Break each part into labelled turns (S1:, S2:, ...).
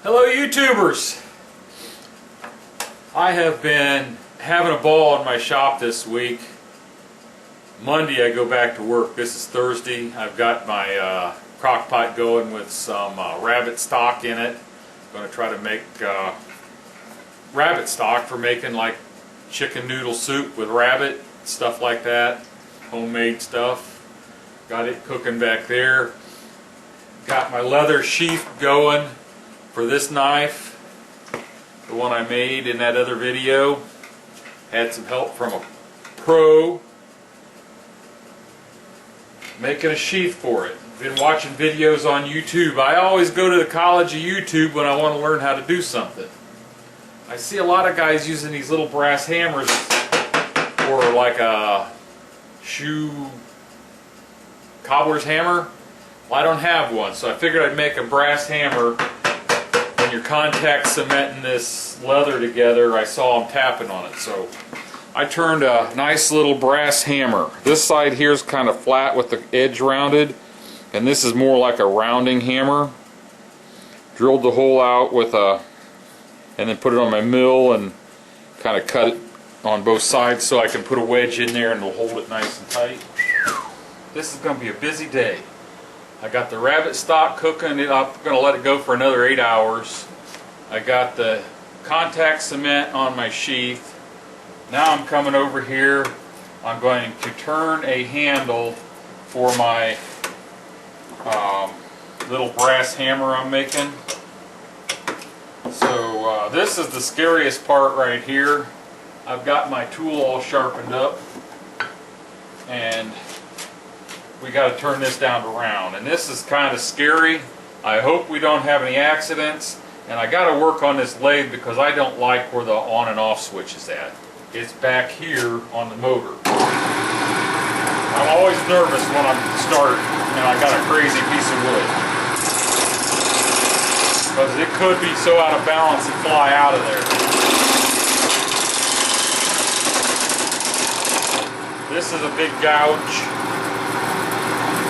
S1: Hello YouTubers! I have been having a ball in my shop this week. Monday I go back to work. This is Thursday. I've got my crock pot going with some rabbit stock in it. I'm going to try to make rabbit stock for making like chicken noodle soup with rabbit, stuff like that. Homemade stuff. Got it cooking back there. Got my leather sheath going for this knife, the one I made in that other video. Had some help from a pro making a sheath for it. Been watching videos on YouTube. I always go to the college of YouTube when I want to learn how to do something. I see a lot of guys using these little brass hammers for like a shoe cobbler's hammer. Well, I don't have one, so I figured I'd make a brass hammer. When you're contact cementing this leather together, I saw them tapping on it, so I turned a nice little brass hammer. This side here is kind of flat with the edge rounded, and this is more like a rounding hammer. Drilled the hole out with a, and then put it on my mill and kind of cut it on both sides so I can put a wedge in there and it'll hold it nice and tight. This is going to be a busy day. I got the rabbit stock cooking. I'm going to let it go for another 8 hours. I got the contact cement on my sheath. Now I'm coming over here. I'm going to turn a handle for my little brass hammer I'm making. So this is the scariest part right here. I've got my tool all sharpened up, and we got to turn this down to round, and this is kind of scary. I hope we don't have any accidents, and I got to work on this lathe because I don't like where the on and off switch is at. It's back here on the motor. I'm always nervous when I start and I got a crazy piece of wood, because it could be so out of balance and fly out of there. This is a big gouge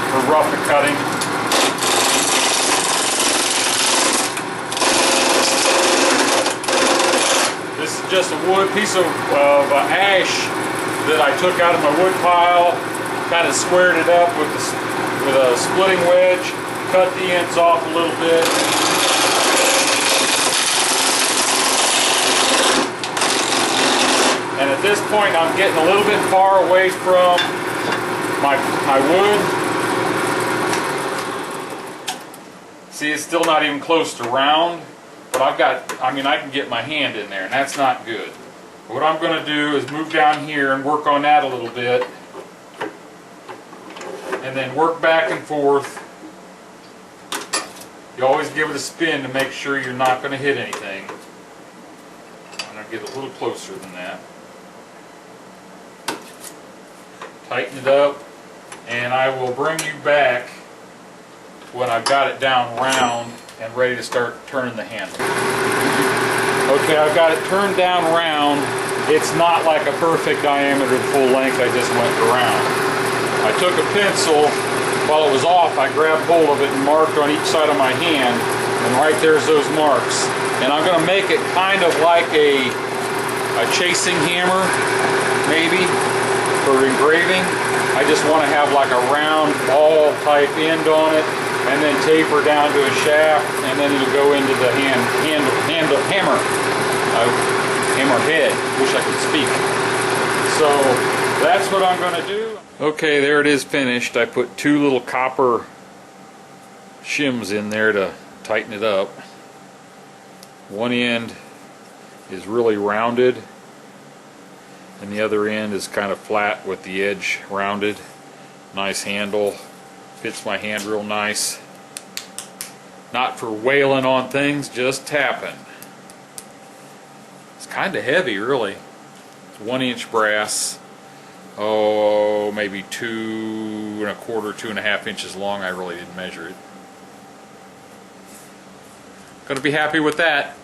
S1: for rough cutting. This is just a wood piece of ash that I took out of my wood pile, kind of squared it up with a splitting wedge, cut the ends off a little bit. And at this point I'm getting a little bit far away from my wood. See, it's still not even close to round, but I can get my hand in there, and that's not good. What I'm going to do is move down here and work on that a little bit, and then work back and forth. You always give it a spin to make sure you're not going to hit anything. I'm going to get a little closer than that. Tighten it up, and I will bring you back when I've got it down round and ready to start turning the handle. Okay, I've got it turned down round. It's not like a perfect diameter to full length. I just went around. I took a pencil. While it was off, I grabbed hold of it and marked on each side of my hand, and right there's those marks. And I'm going to make it kind of like a chasing hammer, maybe, for engraving. I just want to have like a round ball type end on it, and then taper down to a shaft, and then it'll go into the hammer head. Wish I could speak. So that's what I'm going to do. Okay, there it is finished. I put 2 little copper shims in there to tighten it up. One end is really rounded, and the other end is kind of flat with the edge rounded. Nice handle. Fits my hand real nice. Not for wailing on things, just tapping. It's kind of heavy, really. It's 1-inch brass. Oh, maybe 2 1/4, 2.5 inches long. I really didn't measure it. Gonna be happy with that.